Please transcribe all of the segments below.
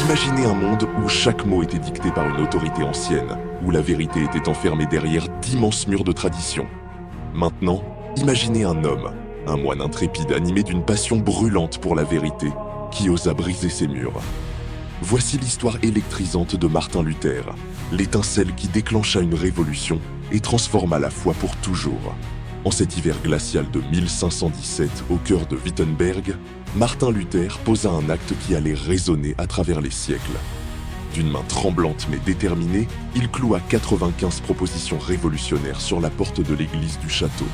Imaginez un monde où chaque mot était dicté par une autorité ancienne, où la vérité était enfermée derrière d'immenses murs de tradition. Maintenant, imaginez un homme, un moine intrépide animé d'une passion brûlante pour la vérité, qui osa briser ces murs. Voici l'histoire électrisante de Martin Luther, l'étincelle qui déclencha une révolution et transforma la foi pour toujours. En cet hiver glacial de 1517, au cœur de Wittenberg, Martin Luther posa un acte qui allait résonner à travers les siècles. D'une main tremblante mais déterminée, il cloua 95 propositions révolutionnaires sur la porte de l'église du château.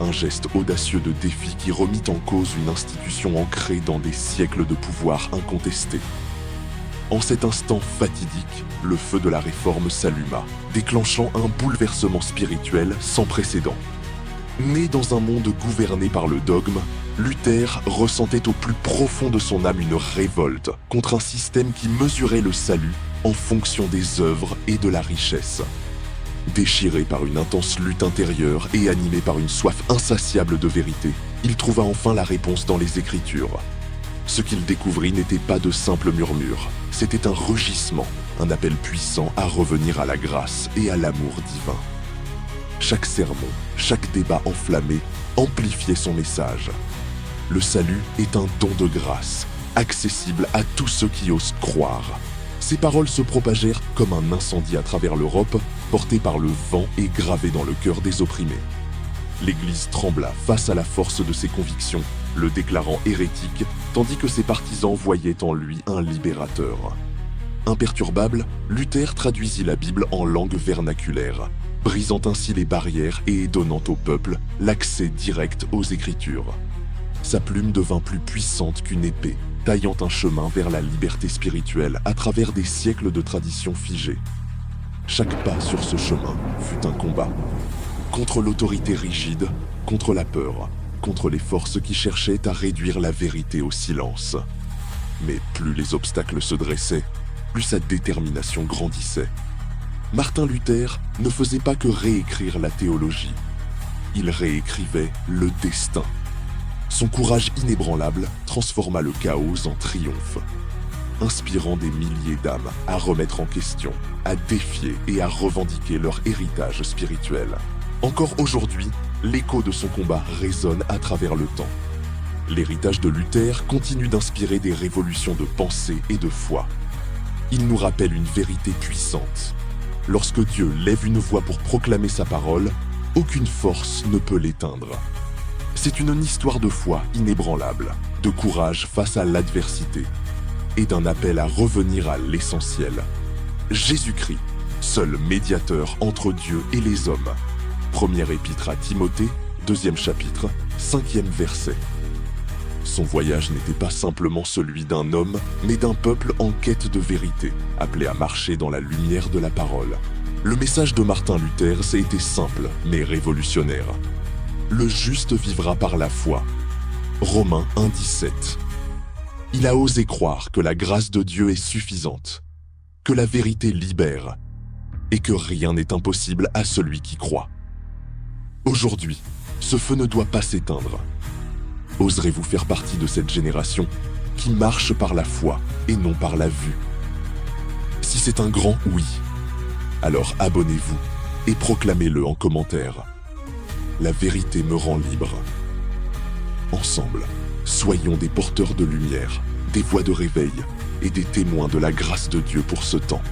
Un geste audacieux de défi qui remit en cause une institution ancrée dans des siècles de pouvoir incontesté. En cet instant fatidique, le feu de la réforme s'alluma, déclenchant un bouleversement spirituel sans précédent. Né dans un monde gouverné par le dogme, Luther ressentait au plus profond de son âme une révolte contre un système qui mesurait le salut en fonction des œuvres et de la richesse. Déchiré par une intense lutte intérieure et animé par une soif insatiable de vérité, il trouva enfin la réponse dans les Écritures. Ce qu'il découvrit n'était pas de simples murmures, c'était un rugissement, un appel puissant à revenir à la grâce et à l'amour divin. Chaque sermon, chaque débat enflammé amplifiait son message. Le salut est un don de grâce, accessible à tous ceux qui osent croire. Ces paroles se propagèrent comme un incendie à travers l'Europe, portées par le vent et gravées dans le cœur des opprimés. L'Église trembla face à la force de ses convictions, le déclarant hérétique, tandis que ses partisans voyaient en lui un libérateur. Imperturbable, Luther traduisit la Bible en langue vernaculaire, brisant ainsi les barrières et donnant au peuple l'accès direct aux Écritures. Sa plume devint plus puissante qu'une épée, taillant un chemin vers la liberté spirituelle à travers des siècles de traditions figées. Chaque pas sur ce chemin fut un combat. Contre l'autorité rigide, contre la peur, contre les forces qui cherchaient à réduire la vérité au silence. Mais plus les obstacles se dressaient, plus sa détermination grandissait. Martin Luther ne faisait pas que réécrire la théologie. Il réécrivait le destin. Son courage inébranlable transforma le chaos en triomphe, inspirant des milliers d'âmes à remettre en question, à défier et à revendiquer leur héritage spirituel. Encore aujourd'hui, l'écho de son combat résonne à travers le temps. L'héritage de Luther continue d'inspirer des révolutions de pensée et de foi. Il nous rappelle une vérité puissante. Lorsque Dieu lève une voix pour proclamer sa parole, aucune force ne peut l'éteindre. C'est une histoire de foi inébranlable, de courage face à l'adversité et d'un appel à revenir à l'essentiel. Jésus-Christ, seul médiateur entre Dieu et les hommes. Première épître à Timothée, 2e chapitre, 5e verset. Son voyage n'était pas simplement celui d'un homme, mais d'un peuple en quête de vérité, appelé à marcher dans la lumière de la parole. Le message de Martin Luther était simple, mais révolutionnaire. Le juste vivra par la foi. Romains 1,17. Il a osé croire que la grâce de Dieu est suffisante, que la vérité libère, et que rien n'est impossible à celui qui croit. Aujourd'hui, ce feu ne doit pas s'éteindre. Oserez-vous faire partie de cette génération qui marche par la foi et non par la vue? Si c'est un grand oui, alors abonnez-vous et proclamez-le en commentaire. La vérité me rend libre. Ensemble, soyons des porteurs de lumière, des voix de réveil et des témoins de la grâce de Dieu pour ce temps.